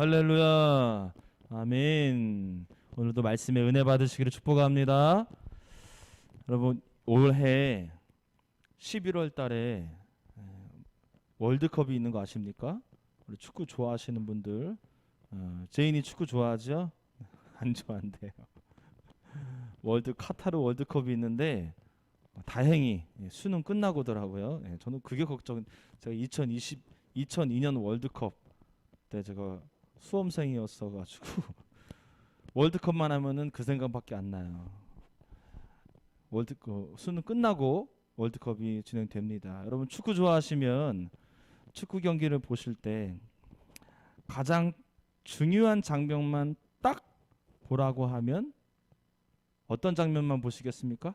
할렐루야. 아멘. 오늘도 말씀에 은혜 받으시기를 축복합니다. 여러분, 올해 11월 달에 월드컵이 있는 거 아십니까? 우리 축구 좋아하시는 분들, 제인이 축구 좋아하죠? 안 좋아한대요. 카타르 월드컵이 있는데 다행히 수능 끝나고더라고요. 저는 그게 걱정. 제가 2002년 월드컵 때 제가 수험생이었어가지고 월드컵만 하면은 그 생각밖에 안 나요. 수능 끝나고 월드컵이 진행됩니다. 여러분 축구 좋아하시면 축구 경기를 보실 때 가장 중요한 장면만 딱 보라고 하면 어떤 장면만 보시겠습니까?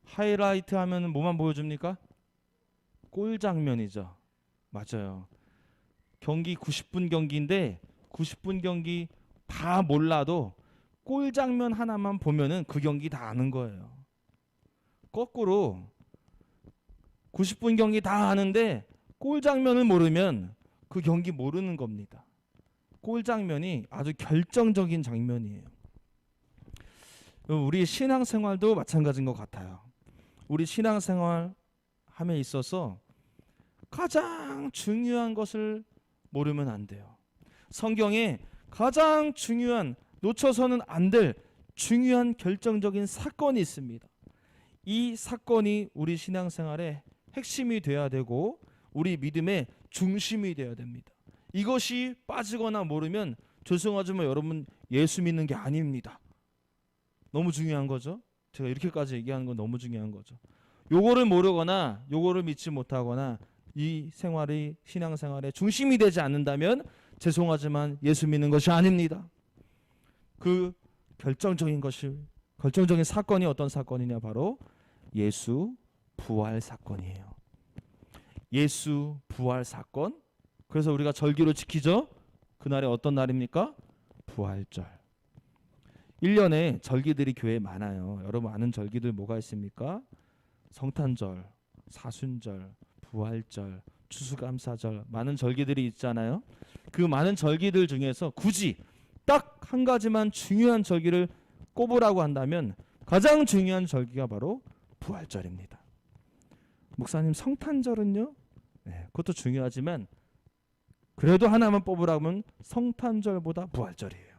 하이라이트 하면은 뭐만 보여줍니까? 골 장면이죠. 맞아요. 경기 90분 경기인데 90분 경기 다 몰라도 골 장면 하나만 보면은 그 경기 다 아는 거예요. 거꾸로 90분 경기 다 아는데 골 장면을 모르면 그 경기 모르는 겁니다. 골 장면이 아주 결정적인 장면이에요. 우리 신앙생활도 마찬가지인 것 같아요. 우리 신앙생활 함에 있어서 가장 중요한 것을 모르면 안 돼요. 성경에 가장 중요한, 놓쳐서는 안 될 중요한 결정적인 사건이 있습니다. 이 사건이 우리 신앙생활의 핵심이 되어야 되고 우리 믿음의 중심이 되어야 됩니다. 이것이 빠지거나 모르면 죄송하지만 여러분 예수 믿는 게 아닙니다. 너무 중요한 거죠. 제가 이렇게까지 얘기하는 건 너무 중요한 거죠. 요거를 모르거나 요거를 믿지 못하거나 이 생활이 신앙생활의 중심이 되지 않는다면 죄송하지만 예수 믿는 것이 아닙니다. 그 결정적인 사건이 어떤 사건이냐, 바로 예수 부활 사건이에요. 예수 부활 사건. 그래서 우리가 절기로 지키죠. 그날이 어떤 날입니까? 부활절. 1년에 절기들이 교회에 많아요. 여러분 아는 절기들 뭐가 있습니까? 성탄절, 사순절, 부활절, 추수감사절, 많은 절기들이 있잖아요. 그 많은 절기들 중에서 굳이 딱 한 가지만 중요한 절기를 꼽으라고 한다면 가장 중요한 절기가 바로 부활절입니다. 목사님 성탄절은요? 네, 그것도 중요하지만 그래도 하나만 뽑으라면 성탄절보다 부활절이에요.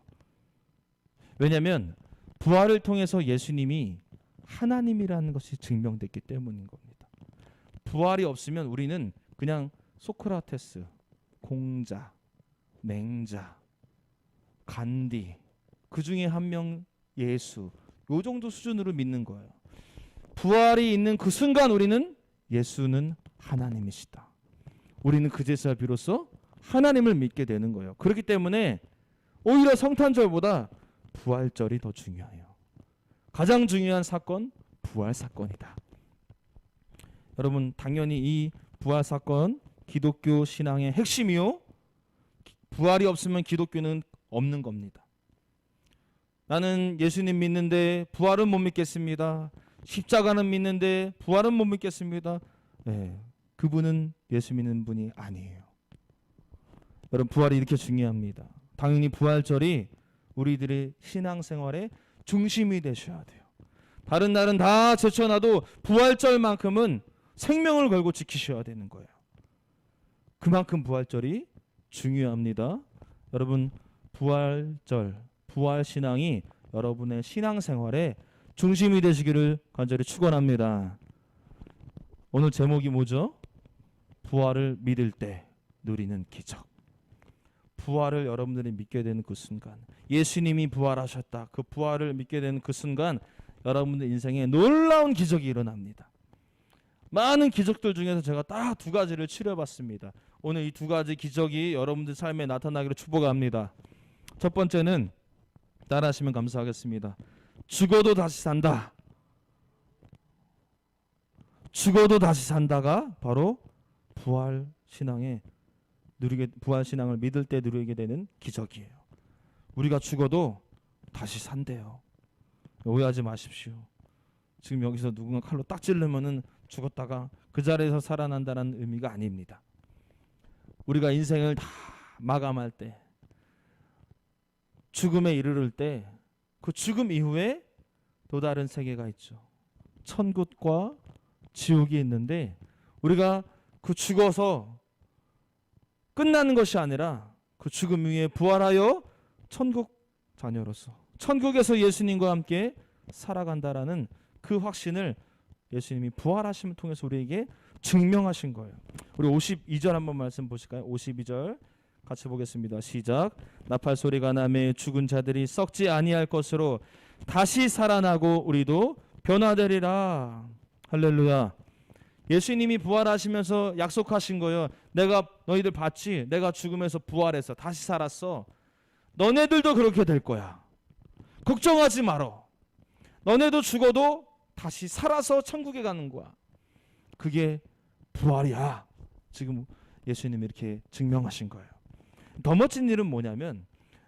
왜냐하면 부활을 통해서 예수님이 하나님이라는 것이 증명됐기 때문인 겁니다. 부활이 없으면 우리는 그냥 소크라테스, 공자, 맹자, 간디, 그 중에 한 명 예수, 요 정도 수준으로 믿는 거예요. 부활이 있는 그 순간 우리는 예수는 하나님이시다. 우리는 그제서야 비로소 하나님을 믿게 되는 거예요. 그렇기 때문에 오히려 성탄절보다 부활절이 더 중요해요. 가장 중요한 사건, 부활 사건이다. 여러분 당연히 이 부활 사건 기독교 신앙의 핵심이요. 부활이 없으면 기독교는 없는 겁니다. 나는 예수님 믿는데 부활은 못 믿겠습니다. 십자가는 믿는데 부활은 못 믿겠습니다. 네, 그분은 예수 믿는 분이 아니에요. 여러분 부활이 이렇게 중요합니다. 당연히 부활절이 우리들의 신앙생활의 중심이 되셔야 돼요. 다른 날은 다 제쳐놔도 부활절만큼은 생명을 걸고 지키셔야 되는 거예요. 그만큼 부활절이 중요합니다. 여러분 부활절, 부활신앙이 여러분의 신앙생활의 중심이 되시기를 간절히 축원합니다. 오늘 제목이 뭐죠? 부활을 믿을 때 누리는 기적. 부활을 여러분들이 믿게 되는 그 순간, 예수님이 부활하셨다, 그 부활을 믿게 되는 그 순간 여러분들 인생에 놀라운 기적이 일어납니다. 많은 기적들 중에서 제가 딱 두 가지를 치료해봤습니다. 오늘 이 두 가지 기적이 여러분들 삶에 나타나기를 축복합니다. 첫 번째는 따라하시면 감사하겠습니다. 죽어도 다시 산다. 죽어도 다시 산다가 바로 부활 신앙을 믿을 때 누리게 되는 기적이에요. 우리가 죽어도 다시 산대요. 오해하지 마십시오. 지금 여기서 누군가 칼로 딱 찌르면은 죽었다가 그 자리에서 살아난다는 의미가 아닙니다. 우리가 인생을 다 마감할 때, 죽음에 이르를 때, 그 죽음 이후에 또 다른 세계가 있죠. 천국과 지옥이 있는데 우리가 그 죽어서 끝나는 것이 아니라 그 죽음 위에 부활하여 천국 자녀로서 천국에서 예수님과 함께 살아간다라는 그 확신을 예수님이 부활하심을 통해서 우리에게 증명하신 거예요. 우리 52절 한번 말씀 보실까요? 52절 같이 보겠습니다. 시작. 나팔 소리가 나매 죽은 자들이 썩지 아니할 것으로 다시 살아나고 우리도 변화되리라. 할렐루야. 예수님이 부활하시면서 약속하신 거예요. 내가 너희들 봤지? 내가 죽음에서 부활해서 다시 살았어. 너네들도 그렇게 될 거야. 걱정하지 말어. 너네도 죽어도 다시 살아서 천국에 가는 거야. 그게 부활이야. 지금 예수님이 이렇게 증명하신 거예요. 더 멋진 일은 뭐냐면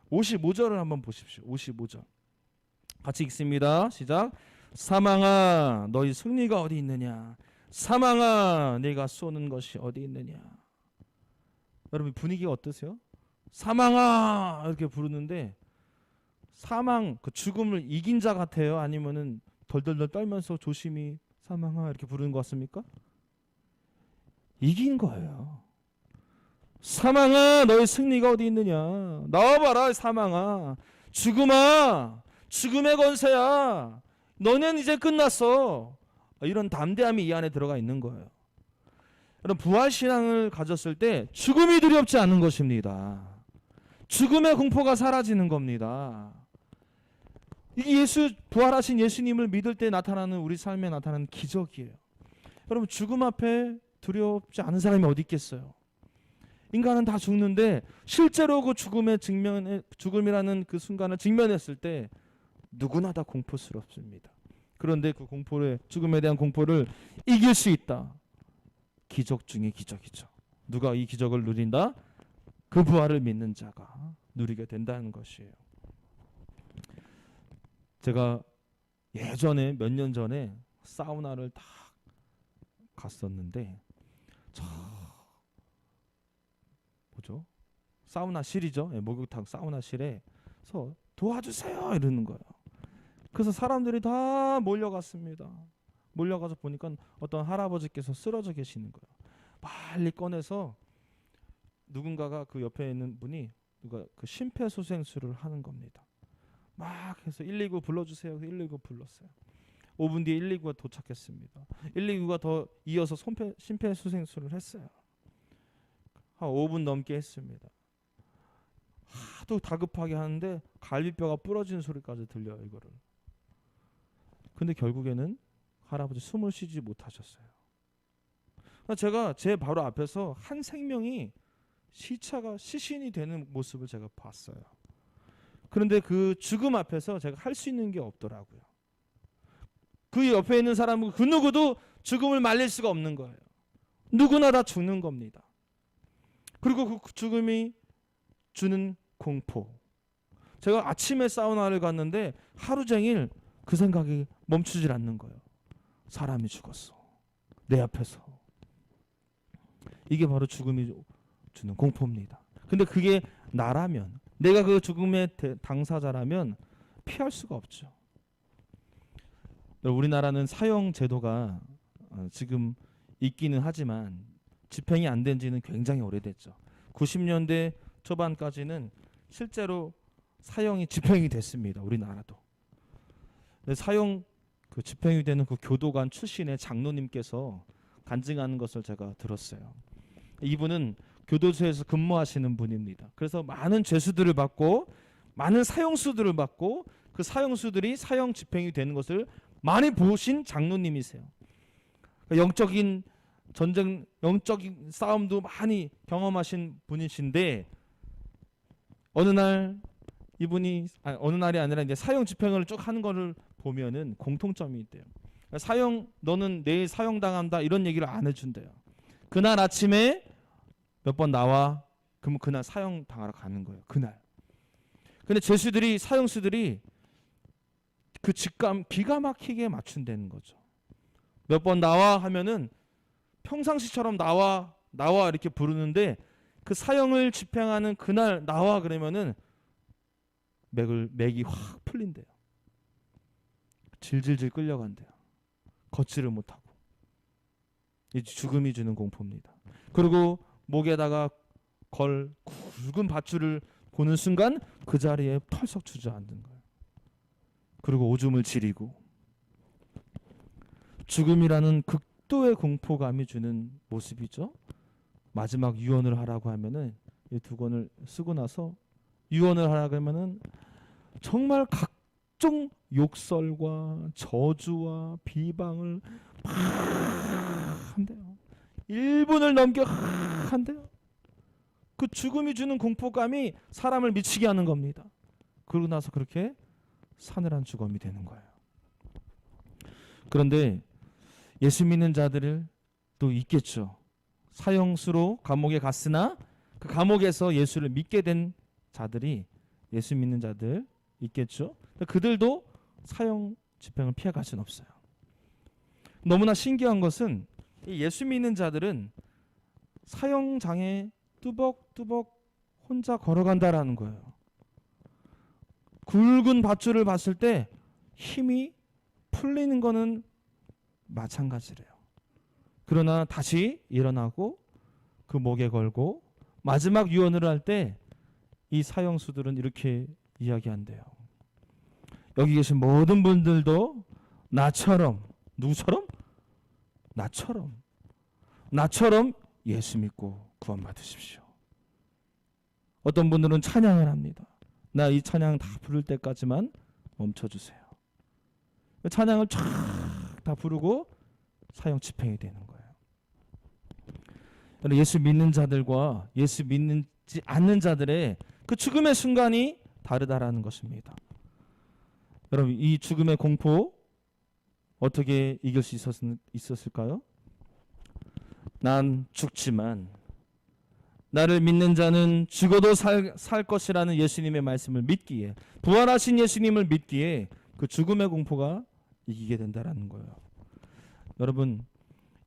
55절을 한번 보십시오. 55절 같이 읽습니다. 시작. 사망아 너희 승리가 어디 있느냐. 사망아 네가 쏘는 것이 어디 있느냐. 여러분 분위기가 어떠세요? 사망아 이렇게 부르는데 사망 그 죽음을 이긴 자 같아요? 아니면은 덜덜덜 떨면서 조심히 사망아 이렇게 부르는 것 같습니까? 이긴 거예요. 사망아 너의 승리가 어디 있느냐. 나와봐라 사망아. 죽음아 죽음의 권세야. 너는 이제 끝났어. 이런 담대함이 이 안에 들어가 있는 거예요. 여러분 부활신앙을 가졌을 때 죽음이 두렵지 않은 것입니다. 죽음의 공포가 사라지는 겁니다. 이게 부활하신 예수님을 믿을 때 나타나는 우리 삶에 나타나는 기적이에요. 여러분 죽음 앞에 두렵지 않은 사람이 어디 있겠어요? 인간은 다 죽는데 실제로 그 죽음이라는 그 순간을 직면했을 때 누구나 다 공포스럽습니다. 그런데 그 죽음에 대한 공포를 이길 수 있다. 기적 중에 기적이죠. 누가 이 기적을 누린다? 그 부활을 믿는 자가 누리게 된다는 것이에요. 제가 예전에 몇 년 전에 사우나를 딱 갔었는데 뭐죠? 사우나실이죠. 목욕탕 사우나실에서 도와주세요 이러는 거예요. 그래서 사람들이 다 몰려갔습니다. 몰려가서 보니까 어떤 할아버지께서 쓰러져 계시는 거예요. 빨리 꺼내서 누군가가 그 옆에 있는 분이 누가 그 심폐소생술을 하는 겁니다. 막 해서 119 불러주세요. 119 불렀어요. 5분 뒤에 119가 도착했습니다. 119가 더 이어서 심폐소생술을 했어요. 한 5분 넘게 했습니다. 하도 다급하게 하는데 갈비뼈가 부러지는 소리까지 들려요. 이거를. 근데 결국에는 할아버지 숨을 쉬지 못하셨어요. 제가 제 바로 앞에서 한 생명이 시신이 되는 모습을 제가 봤어요. 그런데 그 죽음 앞에서 제가 할 수 있는 게 없더라고요. 그 옆에 있는 사람은 그 누구도 죽음을 말릴 수가 없는 거예요. 누구나 다 죽는 겁니다. 그리고 그 죽음이 주는 공포. 제가 아침에 사우나를 갔는데 하루 종일 그 생각이 멈추질 않는 거예요. 사람이 죽었어. 내 앞에서. 이게 바로 죽음이 주는 공포입니다. 근데 그게 나라면, 내가 그 죽음의 당사자라면 피할 수가 없죠. 우리나라는 사형 제도가 지금 있기는 하지만 집행이 안 된 지는 굉장히 오래됐죠. 90년대 초반까지는 실제로 사형이 집행이 됐습니다. 우리나라도. 사형 그 집행이 되는 그 교도관 출신의 장로님께서 간증하는 것을 제가 들었어요. 이분은 교도소에서 근무하시는 분입니다. 그래서 많은 죄수들을 받고 많은 사형수들을 받고 그 사형수들이 사형 집행이 되는 것을 많이 보신 장로님이세요. 영적인 전쟁, 영적인 싸움도 많이 경험하신 분이신데 어느 날이 아니라 이제 사형 집행을 쭉 하는 거를 보면은 공통점이 있대요. 너는 내일 사형 당한다 이런 얘기를 안 해준대요. 그날 아침에 몇 번 나와. 그러면 그날 사형 당하러 가는 거예요. 그날. 근데 사형수들이 그 직감 기가 막히게 맞춘다는 거죠. 몇 번 나와 하면은 평상시처럼 나와 이렇게 부르는데 그 사형을 집행하는 그날 나와 그러면은 맥이 확 풀린대요. 질질질 끌려간대요. 걷지를 못하고. 이 죽음이 주는 공포입니다. 그리고 목에다가 걸 굵은 밧줄을 보는 순간 그 자리에 털썩 주저앉는 거예요. 그리고 오줌을 지리고, 죽음이라는 극도의 공포감이 주는 모습이죠. 마지막 유언을 하라고 하면은 이 두 권을 쓰고 나서 유언을 하라고 하면은 정말 각종 욕설과 저주와 비방을 막 한대요. 1분을 넘겨 한대요. 그 죽음이 주는 공포감이 사람을 미치게 하는 겁니다. 그러고 나서 그렇게 사늘한 죽음이 되는 거예요. 그런데 예수 믿는 자들을 또 있겠죠. 사형수로 감옥에 갔으나 그 감옥에서 예수를 믿게 된 자들이, 예수 믿는 자들 있겠죠. 그들도 사형 집행을 피해갈 수는 없어요. 너무나 신기한 것은 이 예수 믿는 자들은 사형장에 뚜벅뚜벅 혼자 걸어간다라는 거예요. 굵은 밧줄을 봤을 때 힘이 풀리는 거는 마찬가지래요. 그러나 다시 일어나고 그 목에 걸고 마지막 유언을 할 때 이 사형수들은 이렇게 이야기한대요. 여기 계신 모든 분들도 나처럼, 누구처럼? 나처럼 예수 믿고 구원받으십시오. 어떤 분들은 찬양을 합니다. 나 이 찬양 다 부를 때까지만 멈춰주세요. 찬양을 쫙 다 부르고 사형 집행이 되는 거예요. 예수 믿는 자들과 예수 믿지 않는 자들의 그 죽음의 순간이 다르다라는 것입니다. 여러분, 이 죽음의 공포 어떻게 이길 수 있었을까요? 난 죽지만 나를 믿는 자는 죽어도 살 것이라는 예수님의 말씀을 믿기에, 부활하신 예수님을 믿기에 그 죽음의 공포가 이기게 된다라는 거예요. 여러분,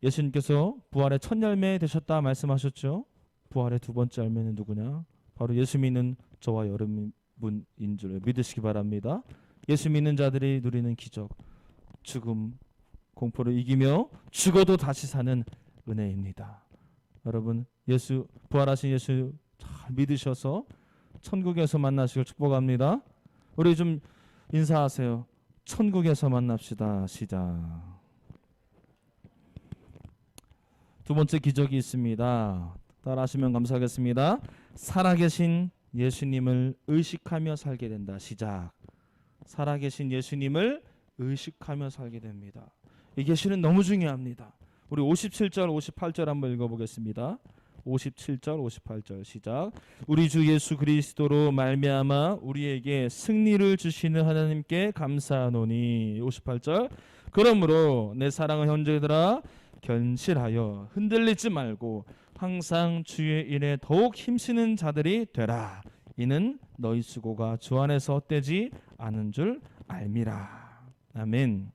예수님께서 부활의 첫 열매 되셨다 말씀하셨죠? 부활의 두 번째 열매는 누구냐? 바로 예수 믿는 저와 여러분인 줄 믿으시기 바랍니다. 예수 믿는 자들이 누리는 기적, 죽음 공포를 이기며 죽어도 다시 사는 은혜입니다. 여러분, 예수, 부활하신 예수 잘 믿으셔서 천국에서 만나시길 축복합니다. 우리 좀 인사하세요. 천국에서 만납시다. 시작. 두 번째 기적이 있습니다. 따라하시면 감사하겠습니다. 살아계신 예수님을 의식하며 살게 된다. 시작. 살아계신 예수님을 의식하며 살게 됩니다. 이 계시는 너무 중요합니다. 우리 57절 58절 한번 읽어보겠습니다. 57절 58절 시작. 우리 주 예수 그리스도로 말미암아 우리에게 승리를 주시는 하나님께 감사하노니. 58절. 그러므로 내 사랑하는 형제들아, 견실하여 흔들리지 말고 항상 주의 일에 더욱 힘쓰는 자들이 되라. 이는 너희 수고가 주 안에서 헛되지 않은 줄 알미라. 아멘.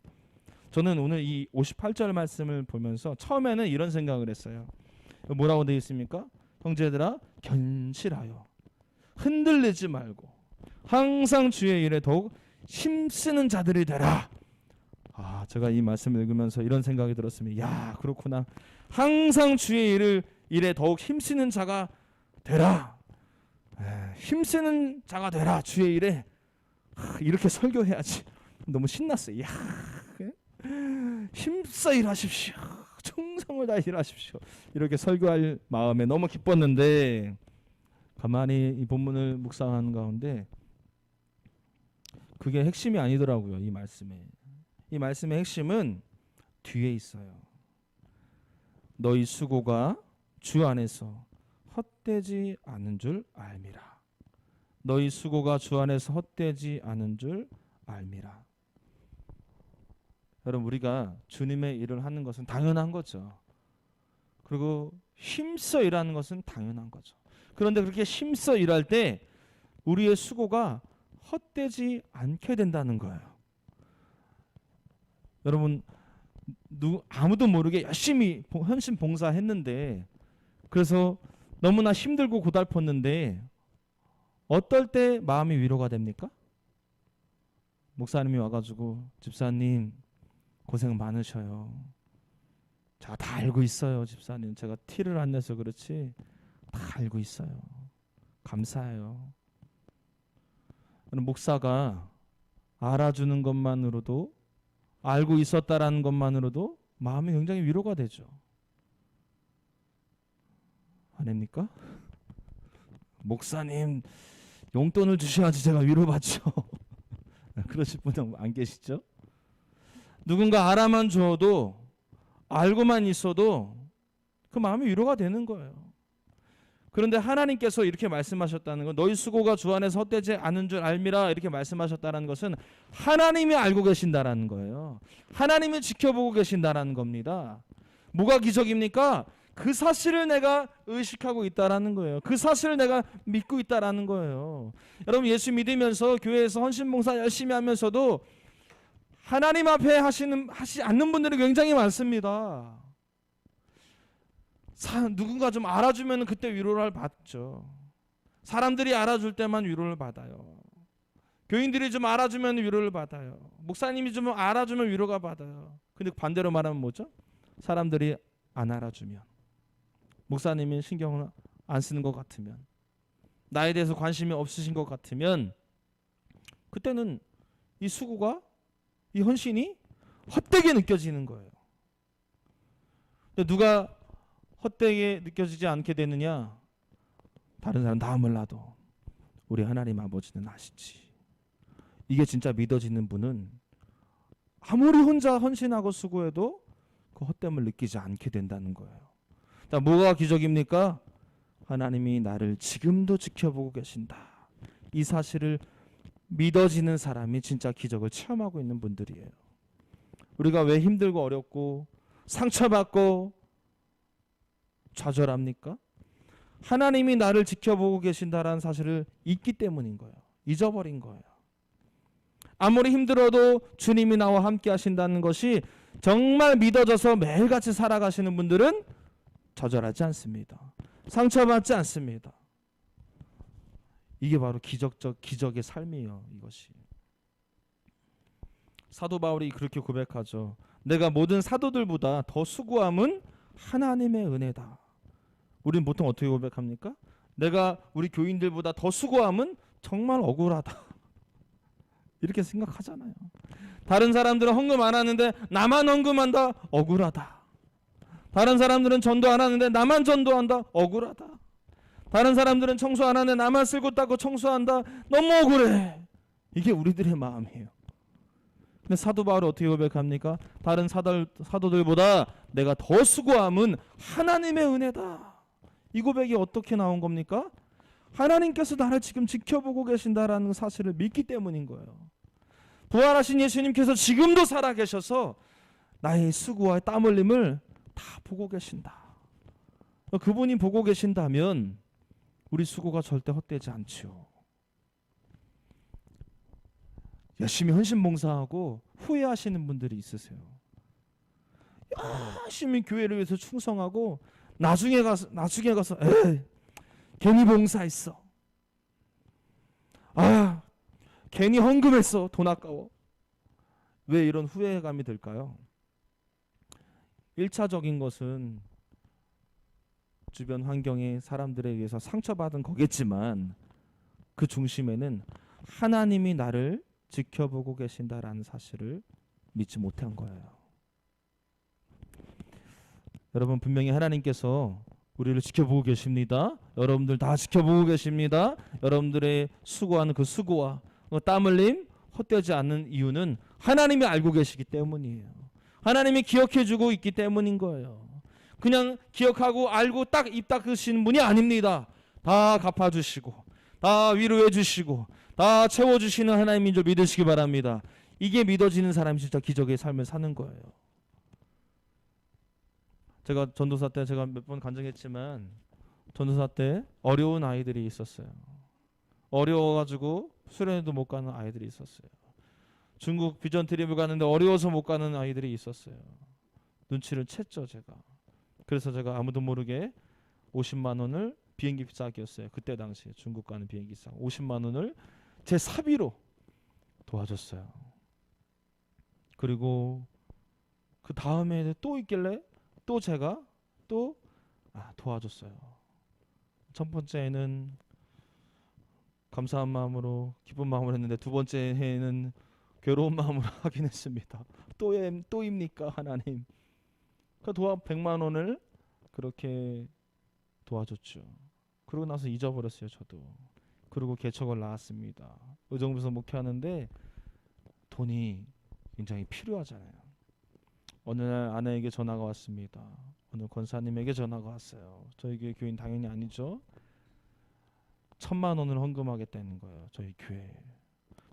저는 오늘 이 58절 말씀을 보면서 처음에는 이런 생각을 했어요. 뭐라고 되어 있습니까? 형제들아, 견실하여 흔들리지 말고 항상 주의 일에 더욱 힘쓰는 자들이 되라. 제가 이 말씀을 읽으면서 이런 생각이 들었습니다. 야, 그렇구나. 항상 주의 일에 더욱 힘쓰는 자가 되라. 힘쓰는 자가 되라. 주의 일에. 이렇게 설교해야지. 너무 신났어요. 야, 힘써 일하십시오. 충성을 다해 일하십시오. 이렇게 설교할 마음에 너무 기뻤는데, 가만히 이 본문을 묵상하는 가운데 그게 핵심이 아니더라고요. 이 말씀의 핵심은 뒤에 있어요. 너희 수고가 주 안에서 헛되지 않은 줄 알미라. 너희 수고가 주 안에서 헛되지 않은 줄 알미라. 여러분, 우리가 주님의 일을 하는 것은 당연한 거죠. 그리고 힘써 일하는 것은 당연한 거죠. 그런데 그렇게 힘써 일할 때 우리의 수고가 헛되지 않게 된다는 거예요. 여러분, 아무도 모르게 열심히 헌신 봉사했는데, 그래서 너무나 힘들고 고달팠는데 어떨 때 마음이 위로가 됩니까? 목사님이 와가지고 집사님 고생 많으셔요. 제가 다 알고 있어요. 집사님 제가 티를 안 내서 그렇지 다 알고 있어요. 감사해요. 목사가 알아주는 것만으로도 알고 있었다라는 것만으로도 마음이 굉장히 위로가 되죠. 아닙니까? 목사님 용돈을 주셔야지 제가 위로받죠. 그러실 분은 안 계시죠? 누군가 알아만 주어도 알고만 있어도 그 마음이 위로가 되는 거예요. 그런데 하나님께서 이렇게 말씀하셨다는 건 너희 수고가 주 안에서 헛되지 않은 줄 알미라 이렇게 말씀하셨다는 것은 하나님이 알고 계신다라는 거예요. 하나님이 지켜보고 계신다라는 겁니다. 뭐가 기적입니까? 그 사실을 내가 의식하고 있다라는 거예요. 그 사실을 내가 믿고 있다라는 거예요. 여러분 예수 믿으면서 교회에서 헌신봉사 열심히 하면서도 하나님 앞에 하시 않는 분들이 굉장히 많습니다. 누군가 좀 알아주면 그때 위로를 받죠. 사람들이 알아줄 때만 위로를 받아요. 교인들이 좀 알아주면 위로를 받아요. 목사님이 좀 알아주면 위로가 받아요. 근데 반대로 말하면 뭐죠? 사람들이 안 알아주면, 목사님이 신경을 안 쓰는 것 같으면, 나에 대해서 관심이 없으신 것 같으면 그때는 이 수고가, 이 헌신이 헛되게 느껴지는 거예요. 근데 누가 헛되게 느껴지지 않게 되느냐? 다른 사람 다 몰라도 우리 하나님 아버지는 아시지. 이게 진짜 믿어지는 분은 아무리 혼자 헌신하고 수고해도 그 헛됨을 느끼지 않게 된다는 거예요. 자, 뭐가 기적입니까? 하나님이 나를 지금도 지켜보고 계신다. 이 사실을 믿어지는 사람이 진짜 기적을 체험하고 있는 분들이에요. 우리가 왜 힘들고 어렵고 상처받고 좌절합니까? 하나님이 나를 지켜보고 계신다라는 사실을 잊기 때문인 거예요. 잊어버린 거예요. 아무리 힘들어도 주님이 나와 함께 하신다는 것이 정말 믿어져서 매일같이 살아가시는 분들은 좌절하지 않습니다. 상처받지 않습니다. 이게 바로 기적의 삶이에요. 이것이. 사도 바울이 그렇게 고백하죠. 내가 모든 사도들보다 더 수고함은 하나님의 은혜다. 우리는 보통 어떻게 고백합니까? 내가 우리 교인들보다 더 수고함은 정말 억울하다. 이렇게 생각하잖아요. 다른 사람들은 헌금 안 하는데 나만 헌금한다. 억울하다. 다른 사람들은 전도 안 하는데 나만 전도한다. 억울하다. 다른 사람들은 청소 안 하는데 나만 쓸고 닦고 청소한다. 너무 억울해. 이게 우리들의 마음이에요. 근데 사도 바울이 어떻게 고백합니까? 다른 사도들보다 내가 더 수고함은 하나님의 은혜다. 이 고백이 어떻게 나온 겁니까? 하나님께서 나를 지금 지켜보고 계신다라는 사실을 믿기 때문인 거예요. 부활하신 예수님께서 지금도 살아계셔서 나의 수고와 땀 흘림을 다 보고 계신다. 그분이 보고 계신다면 우리 수고가 절대 헛되지 않죠. 열심히 헌신봉사하고 후회하시는 분들이 있으세요. 열심히 교회를 위해서 충성하고 나중에 가서 에이, 괜히 봉사했어. 괜히 헌금했어. 돈 아까워. 왜 이런 후회감이 들까요? 1차적인 것은 주변 환경에 사람들에 의해서 상처받은 거겠지만 그 중심에는 하나님이 나를 지켜보고 계신다라는 사실을 믿지 못한 거예요. 여러분 분명히 하나님께서 우리를 지켜보고 계십니다. 여러분들 다 지켜보고 계십니다. 여러분들의 수고하는 그 수고와 땀 흘림 헛되지 않는 이유는 하나님이 알고 계시기 때문이에요. 하나님이 기억해주고 있기 때문인 거예요. 그냥 기억하고 알고 딱 입 닦으시는 분이 아닙니다. 다 갚아주시고 다 위로해주시고 다 채워주시는 하나님인 줄 믿으시기 바랍니다. 이게 믿어지는 사람이 진짜 기적의 삶을 사는 거예요. 제가 전도사 때 제가 몇 번 간증했지만 전도사 때 어려운 아이들이 있었어요. 어려워가지고 수련회도 못 가는 아이들이 있었어요. 중국 비전 트립을 가는데 어려워서 못 가는 아이들이 있었어요. 눈치를 챘죠 제가. 그래서 제가 아무도 모르게 50만 원을 비행기 싸기였어요. 그때 당시에 중국 가는 비행기 싸 50만 원을 제 사비로 도와줬어요. 그리고 그 다음에 또 있길래 또 제가 또 도와줬어요. 첫 번째는 감사한 마음으로 기쁜 마음으로 했는데 두 번째 해에는 괴로운 마음으로 하긴 했습니다. 또입니까 하나님? 그 100만 원을 그렇게 도와줬죠. 그러고 나서 잊어버렸어요. 저도. 그리고 개척을 나왔습니다. 의정부에서 목회하는데 돈이 굉장히 필요하잖아요. 어느 날 아내에게 전화가 왔습니다. 어느 권사님에게 전화가 왔어요. 저희 교회 교인 당연히 아니죠. 1,000만 원을 헌금하겠다는 거예요. 저희 교회에.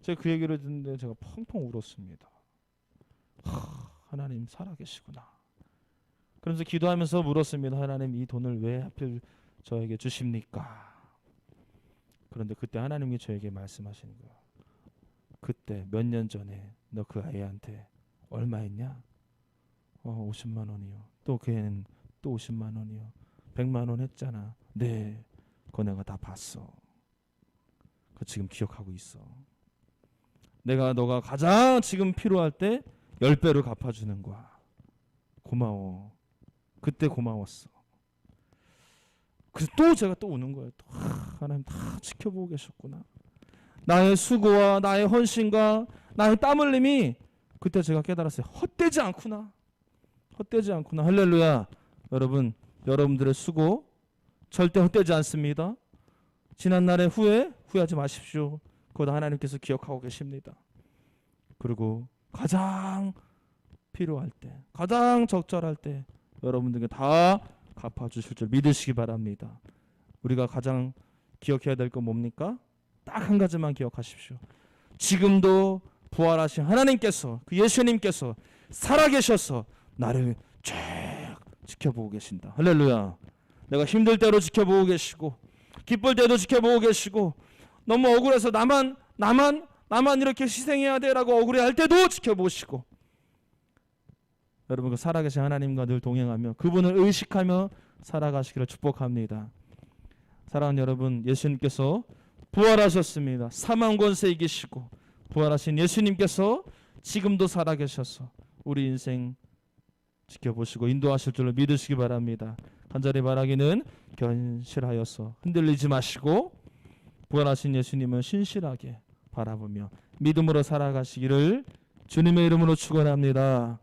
제가 그 얘기를 듣는데 제가 펑펑 울었습니다. 하나님 살아계시구나. 그러면서 기도하면서 물었습니다. 하나님 이 돈을 왜 하필 저에게 주십니까? 그런데 그때 하나님이 저에게 말씀하시는 거예요. 그때 몇 년 전에 너 그 아이한테 얼마 했냐? 50만 원이요. 또 그 애는 또 50만 원이요. 100만 원 했잖아. 네. 그거 내가 다 봤어. 그거 지금 기억하고 있어. 내가 너가 가장 지금 필요할 때 10배로 갚아주는 거야. 고마워. 그때 고마웠어. 그래서 또 제가 또 우는 거예요. 또 하나님 다 지켜보고 계셨구나. 나의 수고와 나의 헌신과 나의 땀 흘림이 그때 제가 깨달았어요. 헛되지 않구나. 헛되지 않구나. 할렐루야. 여러분, 여러분들의 수고 절대 헛되지 않습니다. 지난날의 후회하지 마십시오. 그것 하나님께서 기억하고 계십니다. 그리고 가장 필요할 때, 가장 적절할 때 여러분들에게 다 갚아주실 줄 믿으시기 바랍니다. 우리가 가장 기억해야 될 건 뭡니까? 딱 한 가지만 기억하십시오. 지금도 부활하신 하나님께서, 그 예수님께서 살아계셔서 나를 쭉 지켜보고 계신다. 할렐루야. 내가 힘들 때로 지켜보고 계시고 기쁠 때도 지켜보고 계시고 너무 억울해서 나만 이렇게 희생해야 돼라고 억울해할 때도 지켜보시고 여러분 그 살아계신 하나님과 늘 동행하며 그분을 의식하며 살아가시기를 축복합니다. 사랑하는 여러분, 예수님께서 부활하셨습니다. 사망 권세 이기시고 부활하신 예수님께서 지금도 살아계셔서 우리 인생 지켜보시고 인도하실 줄로 믿으시기 바랍니다. 간절히 바라기는 견실하여서 흔들리지 마시고 부활하신 예수님을 신실하게 바라보며 믿음으로 살아가시기를 주님의 이름으로 축원합니다.